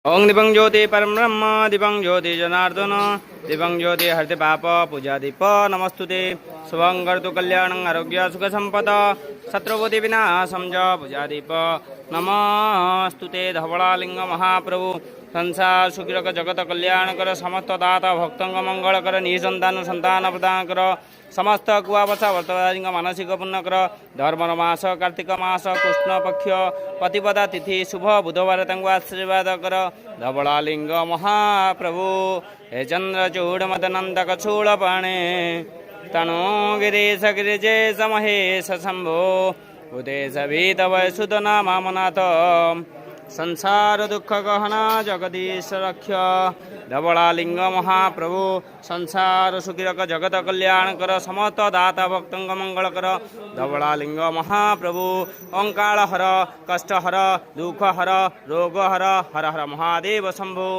ओं दिवं ज्योति परम ब्रह्म दिवं ज्योति जनार्दन दिवं ज्योति हरति पाप पूजा दीप नमस्तुते शुभं कर्तु कल्याणं आरोग्य सुख संपद शत्रुबुद्धि विनाशं च पूजा दीप नमस्तुते धवलालिंग महाप्रभु संसार सुखिरक जगत कल्याण कर समस्त दाता भक्तंग मंगल कर निसंतान संतान प्रदान कर समस्त कुआवसा व्रतवादी मानसिक पुण्य कर धर्मर मास कार्तिक मास कृष्ण पक्ष प्रतिपदा तिथि शुभ बुधवार आशीर्वाद कर धवलालिंग महाप्रभु हे चंद्रचूड़ मदनंदक चूड़ पाणे तनो गिरीश गिरिजेश महेश शंभो उदेश भीतव सुदना मामनाथ संसार दुख गहना जगदीश रक्ष धवलालिंग महाप्रभु संसार सुखिरक जगत कल्याण कर समस्त दाता भक्तंग मंगल कर धवलालिंग महाप्रभु अंकाल हर कष्ट हर दुख हर रोग हर हर हर महादेव शंभो।